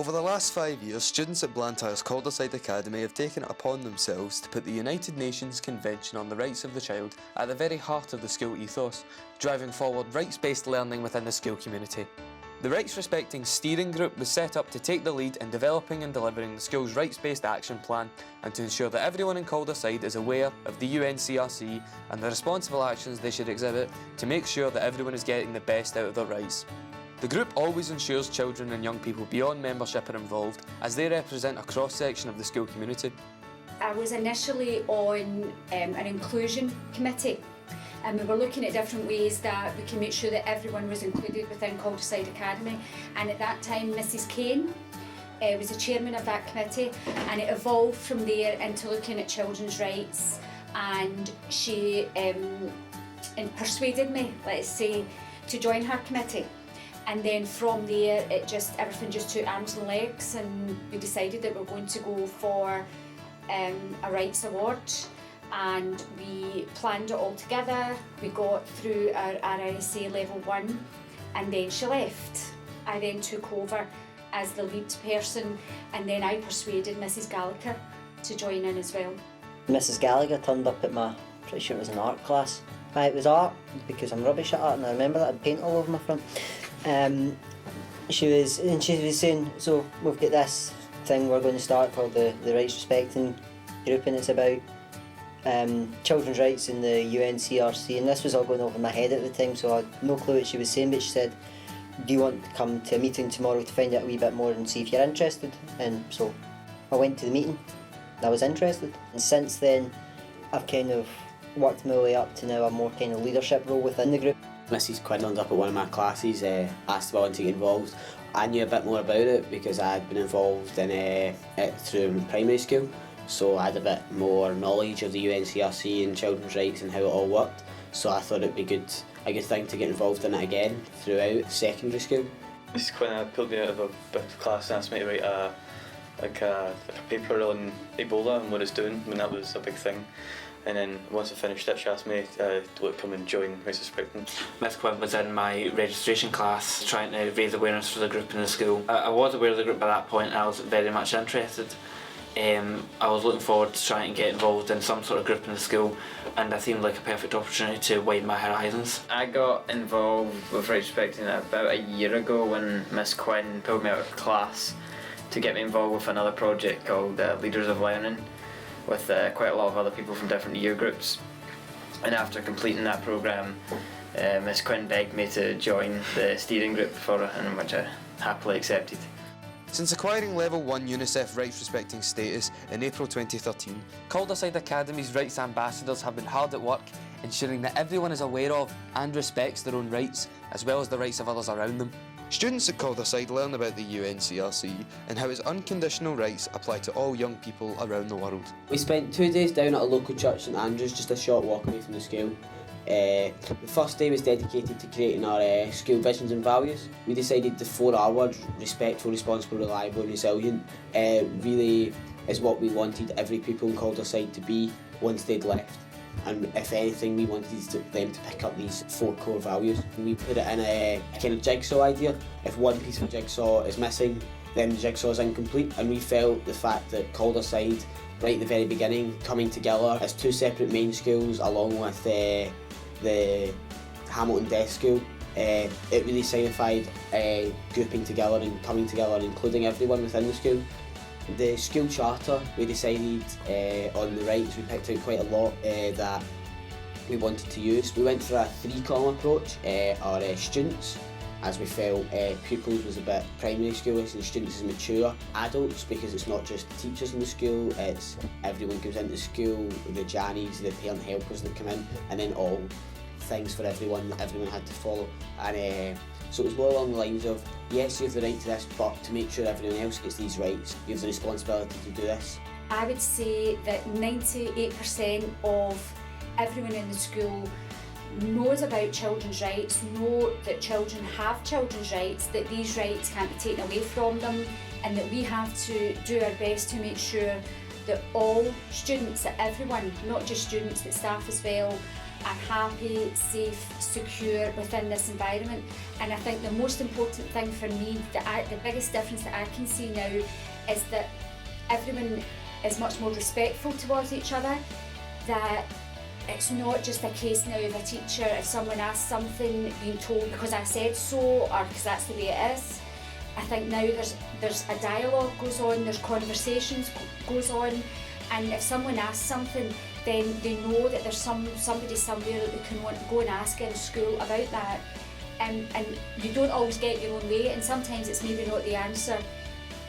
Over the last 5 years, students at Blantyre's Calderside Academy have taken it upon themselves to put the United Nations Convention on the Rights of the Child at the very heart of the school ethos, driving forward rights-based learning within the school community. The Rights Respecting Steering Group was set up to take the lead in developing and delivering the school's rights-based action plan and to ensure that everyone in Calderside is aware of the UNCRC and the responsible actions they should exhibit to make sure that everyone is getting the best out of their rights. The group always ensures children and young people beyond membership are involved as they represent a cross-section of the school community. I was initially on an inclusion committee and we were looking at different ways that we can make sure that everyone was included within Calderside Academy, and at that time Mrs Kane was the chairman of that committee, and it evolved from there into looking at children's rights, and she persuaded me, let's say, to join her committee. And then from there, everything just took arms and legs, and we decided that we're going to go for a rights award, and we planned it all together. We got through our RISA level 1, and then she left. I then took over as the lead person, and then I persuaded Mrs Gallagher to join in as well. Mrs Gallagher turned up at my, pretty sure it was an art class. It was art, because I'm rubbish at art, and I remember that I'd paint all over my front. She was saying, so we've got this thing we're going to start called the Rights Respecting Group, and it's about children's rights in the UNCRC, and this was all going over my head at the time, so I had no clue what she was saying, but she said, do you want to come to a meeting tomorrow to find out a wee bit more and see if you're interested? And so I went to the meeting, I was interested, and since then I've kind of worked my way up to now a more kind of leadership role within the group. Mrs Quinn turned up at one of my classes, asked if I wanted to get involved. I knew a bit more about it because I had been involved in it through primary school, so I had a bit more knowledge of the UNCRC and children's rights and how it all worked, so I thought it'd be a good thing to get involved in it again throughout secondary school. Mrs Quinn pulled me out of a bit of class and asked me to write a paper on Ebola and what it's doing when that was a big thing. And then once I finished it, she asked me to come and join Rights Respecting. Miss Quinn was in my registration class trying to raise awareness for the group in the school. I was aware of the group by that point and I was very much interested. I was looking forward to trying to get involved in some sort of group in the school, and that seemed like a perfect opportunity to widen my horizons. I got involved with Rights Respecting about a year ago when Miss Quinn pulled me out of class to get me involved with another project called Leaders of Learning, with quite a lot of other people from different year groups. And after completing that programme, Miss Quinn begged me to join the steering group for it, and which I happily accepted. Since acquiring Level 1 UNICEF Rights Respecting status in April 2013, Calderside Academy's rights ambassadors have been hard at work ensuring that everyone is aware of and respects their own rights, as well as the rights of others around them. students at Calderside learn about the UNCRC and how its unconditional rights apply to all young people around the world. We spent 2 days down at a local church, St Andrews, just a short walk away from the school. The first day was dedicated to creating our school visions and values. We decided the 4R words, respectful, responsible, reliable and resilient, really is what we wanted every pupil in Calderside to be once they'd left. And if anything, we wanted them to pick up these 4 core values. And we put it in a kind of jigsaw idea. If one piece of jigsaw is missing, then the jigsaw is incomplete. And we felt the fact that Calderside, right at the very beginning, coming together as 2 separate main schools along with the Hamilton Deaf School, it really signified grouping together and coming together and including everyone within the school. The school charter, we decided on the rights, we picked out quite a lot that we wanted to use. We went for a 3-column approach. Our students, as we felt pupils was a bit primary schoolish and students is mature. Adults, because it's not just the teachers in the school, it's everyone goes into school, the Jannies, the parent helpers that come in, and then all things for everyone that everyone had to follow. And so it was more along the lines of, yes, you have the right to this, but to make sure everyone else gets these rights, you have the responsibility to do this. I would say that 98% of everyone in the school knows about children's rights, know that children have children's rights, that these rights can't be taken away from them, and that we have to do our best to make sure that all students, that everyone, not just students but staff as well, are happy, safe, secure within this environment. And I think the most important thing for me, the biggest difference that I can see now is that everyone is much more respectful towards each other, that it's not just a case now of a teacher, if someone asks something, being told because I said so or because that's the way it is. I think now there's a dialogue goes on, there's conversations goes on, and if someone asks something, then they know that there's somebody somewhere that they can go and ask in school about that. And you don't always get your own way, and sometimes it's maybe not the answer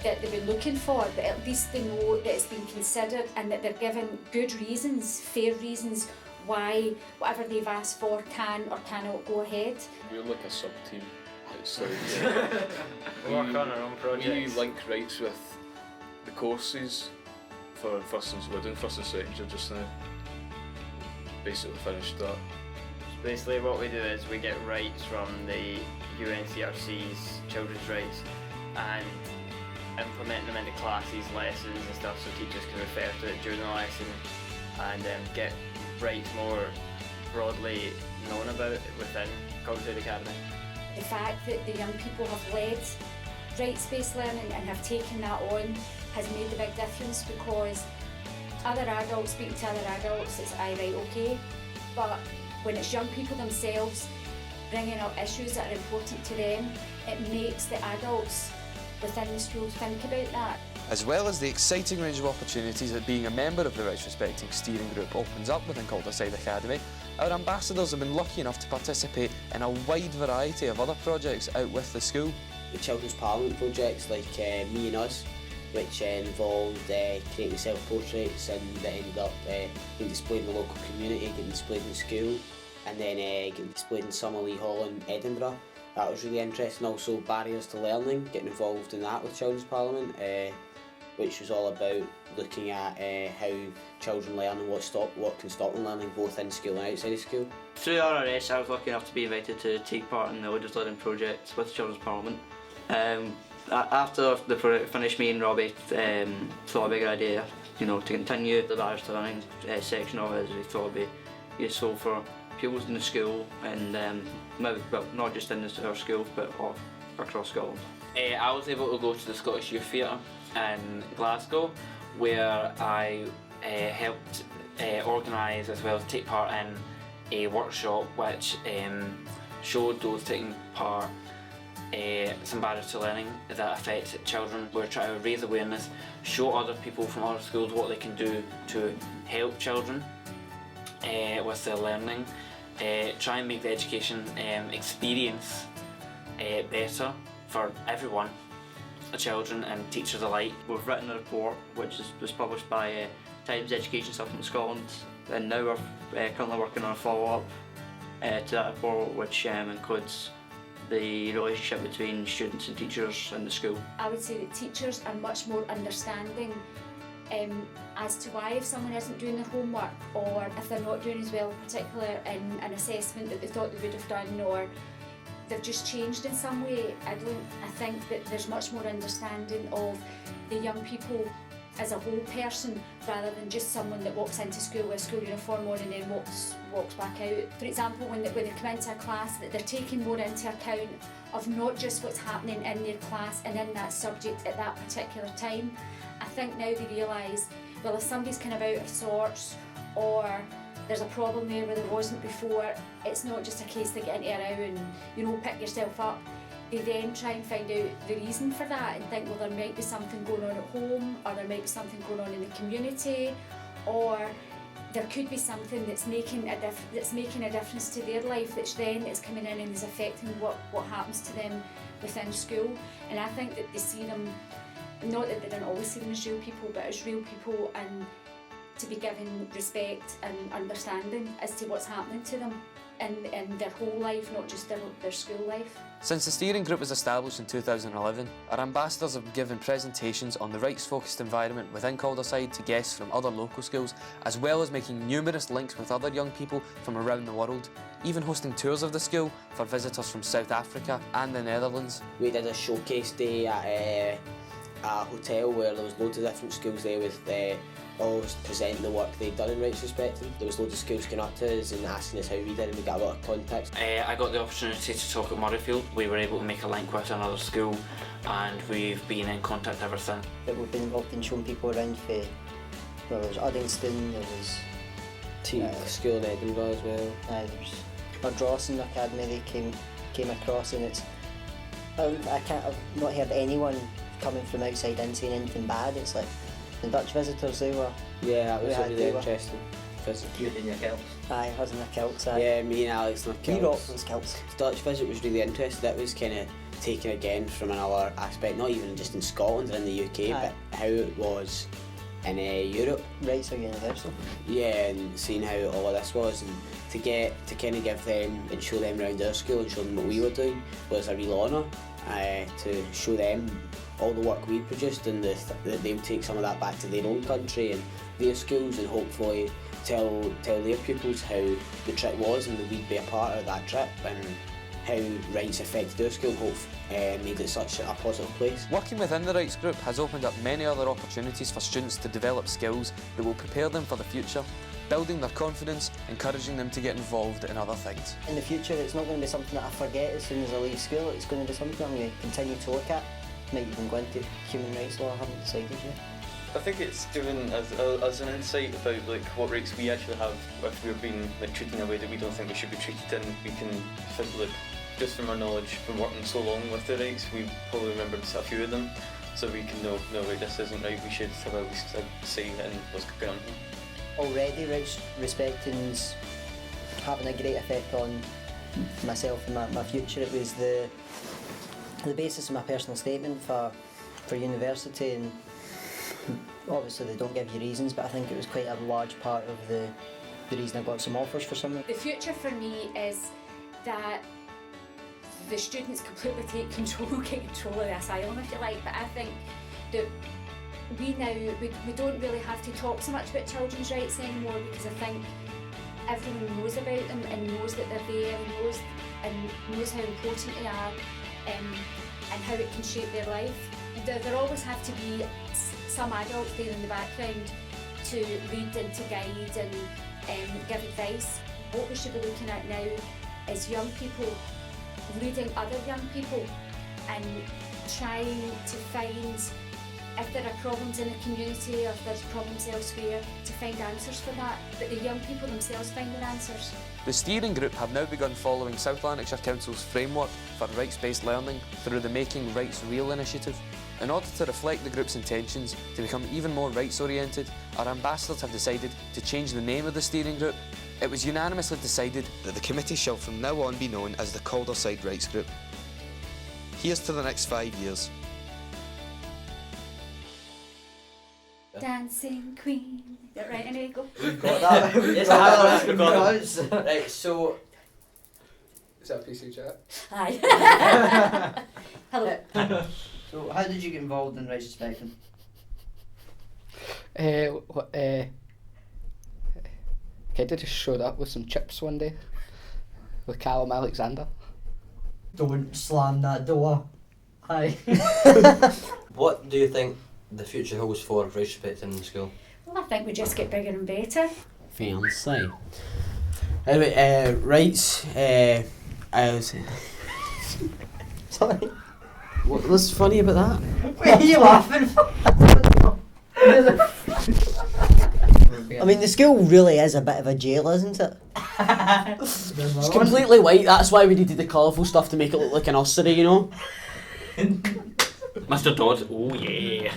that they've been looking for, but at least they know that it's been considered and that they're given good reasons, fair reasons why whatever they've asked for can or cannot go ahead. We're like a sub-team. It's like We work on our own projects. We link rights with the courses for we're doing first and second year just now. Basically finished that. Basically what we do is we get rights from the UNCRC's children's rights and implement them into classes, lessons and stuff, so teachers can refer to it during the lesson and get rights more broadly known about within Calderside Academy. The fact that the young people have led rights-based learning and have taken that on has made the big difference, because other adults speaking to other adults, it's aye, right, okay, but when it's young people themselves bringing up issues that are important to them, it makes the adults within the school think about that. As well as the exciting range of opportunities that being a member of the Rights Respecting Steering Group opens up within Calderside Academy, our ambassadors have been lucky enough to participate in a wide variety of other projects out with the school. The Children's Parliament projects like Me and Us, which involved creating self-portraits and that ended up being displayed in the local community, getting displayed in the school, and then getting displayed in Summerlee Hall in Edinburgh. That was really interesting. Also Barriers to Learning, getting involved in that with Children's Parliament, which was all about looking at how children learn and what can stop them learning both in school and outside of school. Through RRS, I was lucky enough to be invited to take part in the Leaders Learning project with Children's Parliament. After the project finished, me and Robbie thought a bigger idea, to continue the Barriers to Learning section of it, as we thought it would be useful for pupils in the school and maybe, well, not just in our schools but all across Scotland. I was able to go to the Scottish Youth Theatre in Glasgow, where I helped organise as well as take part in a workshop which showed those taking part some barriers to learning that affect children. We're trying to raise awareness, show other people from other schools what they can do to help children with their learning, try and make the education experience better for everyone, children and teachers alike. We've written a report which was published by Times Education Supplement Scotland, and now we're currently working on a follow-up to that report, which includes the relationship between students and teachers in the school. I would say that teachers are much more understanding as to why if someone isn't doing their homework, or if they're not doing as well, particularly in an assessment that they thought they would have done, or they've just changed in some way. I think that there's much more understanding of the young people as a whole person, rather than just someone that walks into school with a school uniform on and then walks back out. For example, when they come into a class, that they're taking more into account of not just what's happening in their class and in that subject at that particular time. I think now they realise, well, if somebody's kind of out of sorts, or there's a problem there where there wasn't before, it's not just a case of getting around and pick yourself up. They then try and find out the reason for that and think, well, there might be something going on at home, or there might be something going on in the community, or there could be something that's making a difference to their life, which then is coming in and is affecting what happens to them within school. And I think that they see them, not that they don't always see them as real people, but as real people, and to be given respect and understanding as to what's happening to them in their whole life, not just their school life. Since the steering group was established in 2011, our ambassadors have given presentations on the rights-focused environment within Calderside to guests from other local schools, as well as making numerous links with other young people from around the world, even hosting tours of the school for visitors from South Africa and the Netherlands. We did a showcase day at a hotel where there was loads of different schools there with always presenting the work they'd done in rights respecting. There was loads of schools coming up to us and asking us how we did, and we got a lot of contacts. I got the opportunity to talk at Murrayfield. We were able to make a link with another school, and we've been in contact ever since. But we've been involved in showing people around for, well, there was Uddingston, there was School in Edinburgh as well. there's Calderside Academy they came across, and it's, I can't have not heard anyone coming from outside in saying anything bad. It's like the Dutch visitors, they were. Yeah, that was Yeah, a really they were. interesting visit. You in your kilts. Aye, us in the kilts. Aye. Yeah, me and Alex in our We kilts. rocked those kilts. The Dutch visit was really interesting. That was kind of taken again from another aspect, not even just in Scotland or in the UK, Aye. but how it was in Europe. Rights are universal. Yeah, and seeing how all of this was, and to kind of give them and show them around our school and show them what we were doing was a real honour. To show them all the work we produced, and that they would take some of that back to their own country and their schools, and hopefully tell their pupils how the trip was, and that we'd be a part of that trip, and how rights affected their school, and made it such a positive place. Working within the Rights Group has opened up many other opportunities for students to develop skills that will prepare them for the future, building their confidence, encouraging them to get involved in other things. In the future, it's not going to be something that I forget as soon as I leave school. It's going to be something I'm going to continue to look at. Might even go into human rights law. I haven't decided yet. I think it's given us an insight about like what rights we actually have if we're being like treated in a way that we don't think we should be treated in. We can think, look, just from our knowledge from working so long with the rights, we probably remembered a few of them, so we can know, no, right, this isn't right. We should have at least a say in what's going on here. Already, rights respecting's having a great effect on myself and my future. It was the basis of my personal statement for university, and obviously they don't give you reasons, but I think it was quite a large part of the reason I got some offers for something. The future for me is that the students completely get control of the asylum, if you like, but I think that we don't really have to talk so much about children's rights anymore, because I think everyone knows about them and knows that they're there and knows how important they are, and how it can shape their life. There always have to be some adult there in the background to lead and to guide and give advice. What we should be looking at now is young people leading other young people and trying to find, if there are problems in the community or if there's problems elsewhere, to find answers for that, but the young people themselves find their answers. The steering group have now begun following South Lanarkshire Council's framework for rights-based learning through the Making Rights Real initiative. In order to reflect the group's intentions to become even more rights-oriented, our ambassadors have decided to change the name of the steering group. It was unanimously decided that the committee shall from now on be known as the Calderside Rights Group. Here's to the next 5 years. Dancing Queen. Is that right? Anyway, go. We've got that. Yes, I have. We've got it. Right, so Is that PC chat? Hi. Hello. So, how did you get involved in rights respecting? Kid just showed up with some chips one day with Callum Alexander. Don't slam that door. Hi. What do you think the future holds for rights respecting in school? Well, I think we just get bigger and better. Fiancé. Anyway, rights. I was. Sorry. What's funny about that? Why are you laughing? I mean, the school really is a bit of a jail, isn't it? It's completely white. That's why we needed the colourful stuff to make it look like a nursery, you know. Mr. Dodd, oh yeah.